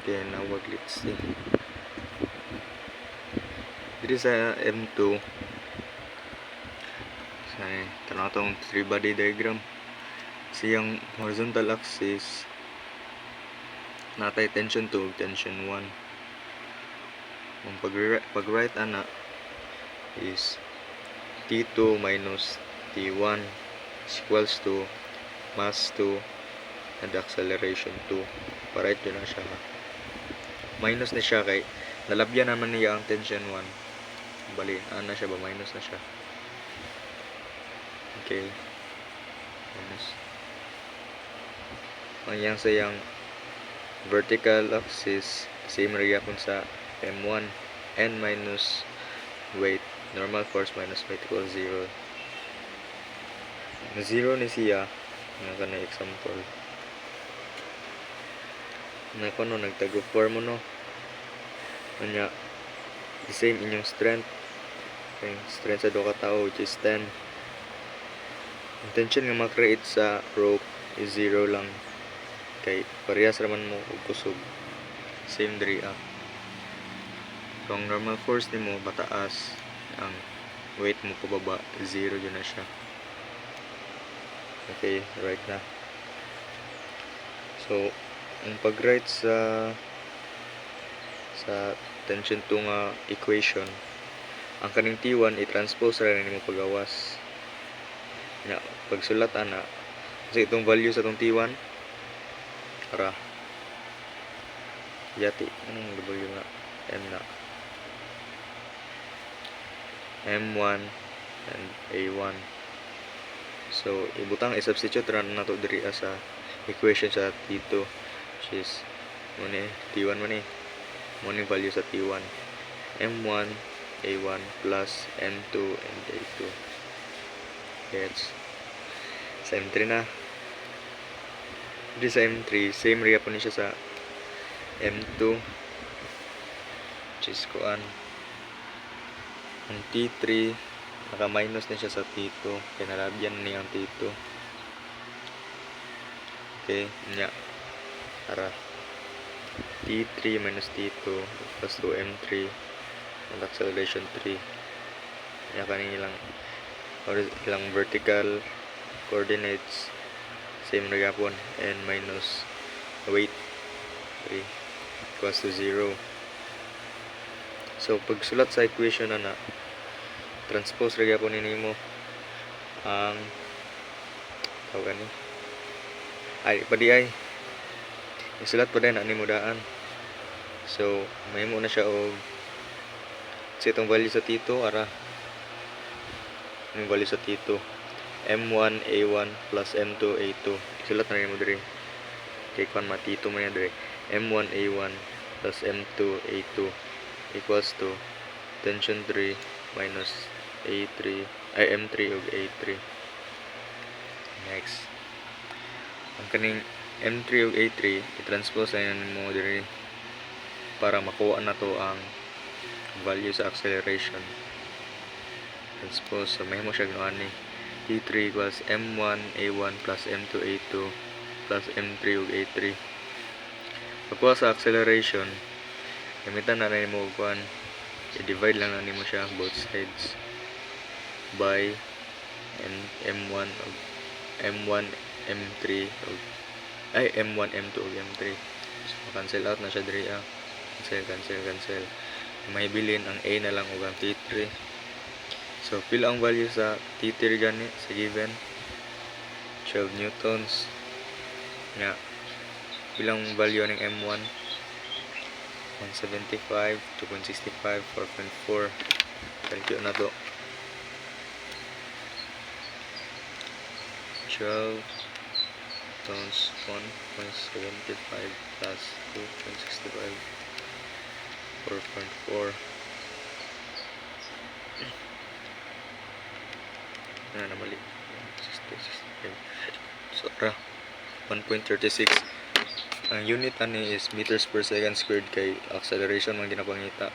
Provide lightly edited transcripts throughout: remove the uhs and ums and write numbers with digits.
Okay, now let's see. Dito sa M2, tanaw itong 3-body diagram. Siyang horizontal axis, natay tension 2 tension 1. Ang pag right ana is T2 minus T1 is equals to mass 2 and acceleration 2. Para ito na siya. Minus na siya kay nalabyan naman niya ang tension 1. Bali, ana siya ba? Minus na siya. Okay. Minus. Ang yang sayang vertical axis, same area kung sa M1. N minus weight. Normal force minus weight equals 0. Na 0 ni siya. Nga ka na example. Na ko no, nagtago 4 mo no. Kanya, the same inyong strength. Okay, strength sa 2 ka tao which is 10. Ang tension nga makreate sa rope is 0 lang. Kay parehas raman mo og kusog. Same diri up. Kung normal force nimo bataas, ang weight mo pababa, 0 yun na siya. Okay, right na. So, ang pag-write sa tension 2 nga equation, ang kaning T1 i-transpose ra nimo pagawas. Na pagsulat ana, kasi itong value sa itong T1 para yati anong W na M na M1 and A1. So ibutang i-substitute ra nato diri sa equation sa T2 which is T1 mo ni value sa T1 M1 A1 plus M2 and A2. Gets. Sa M3 na. Di sa M3, same area po niya sa M2. Which is kuan. Ang T3, naka-minus na siya sa T2. Kaya nalabyan niya ang T2. Okay, niya. Para T3 minus T2 plus 2 M3 and acceleration 3. Niya kanilang vertical coordinates same na yapon n minus weight 3 equals to 0. So pagsulat sa equation na transpose ra gyapon nimo ang tawag ni isulat pa din nimo daan. So mahimo na siya og sa itong value sa T2 ara yung value sa T2 M1 A1 plus M2 A2 isulat na rin mo diri kay kung ma T2 mo yan diri M1 A1 plus M2 A2 equals to tension 3 minus A3 ay M3 ug A3. Next, ang kaning M3 ug A3 i-transpose na mo diri para makuha na to ang value sa acceleration. Transpose, so may mo siya ganoon ni T3 equals M1 A1 plus M2 A2 plus M3 ug A3. Pagkuha sa acceleration, gamitan na mo kuan, i-divide lang na nimo siya both sides by M1 ug M1 M3 ug M1 M2 ug M3. So cancel out na siya diri cancel. May bilin ang A na lang ug ang T3. So, pila ang value sa T3 gani sa given 12 newtons. Nga, pilang value ng M1 175, 2.65, 4.4. Calculate na to. 12 tons 1.75 plus 2.65 4.4. na mali 65. So 1.36. Ang unit ani is meters per second squared kay acceleration man ginapangita.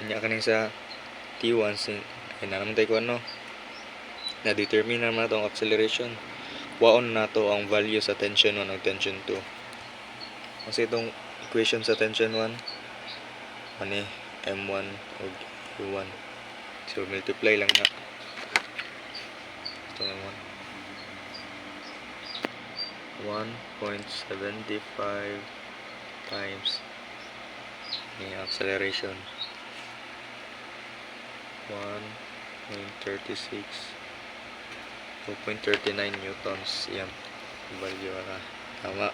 Anya kaning sa T1 sing ay na naman tayo ko ano na determine naman itong acceleration. Waon na to ang value sa tension 1 ug tension 2. Kasi itong equation sa tension 1 ani M1 o U1. So multiply lang na itong M1 1.75 times ni acceleration 1.36 2.39 newtons yan value ara tama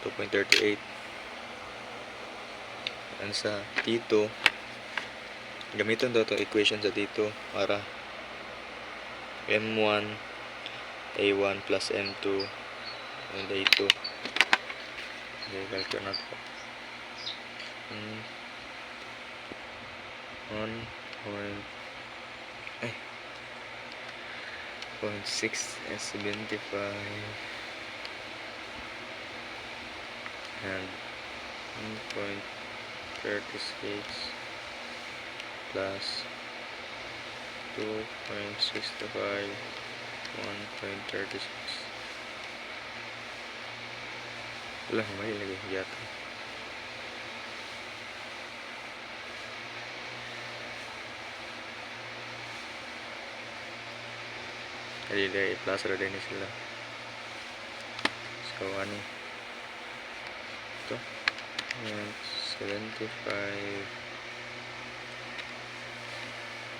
2.38 ang sa T2 gamiton daw itong equation sa T2 para M1 A1 plus M2 and A2 okay, calculate natin 0.675 and 1.36 plus 2.65 1.36 wala may lagi yata jadi plus ada ini sila so ano ito yan 75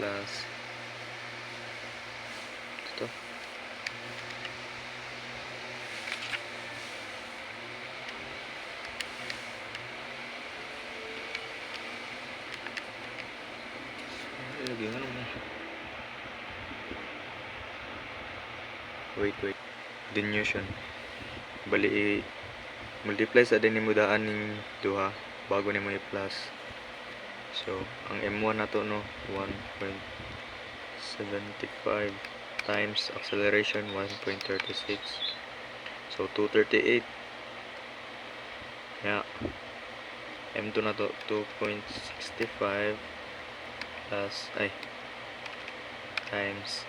plus ito lagi ano mo wait dinution bali multiply sa din mo daan ning duha bago nimo i-plus so ang M1 nato no 1.75 times acceleration 1.36 so 238 yeah M2 nato 2.65 plus times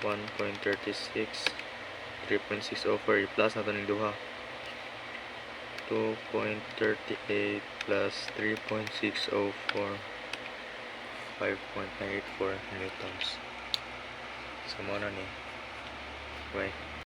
1.36 3.604 i-plus nato ning duha 2.38 plus 3.604 5.94 newtons so mo na ni okay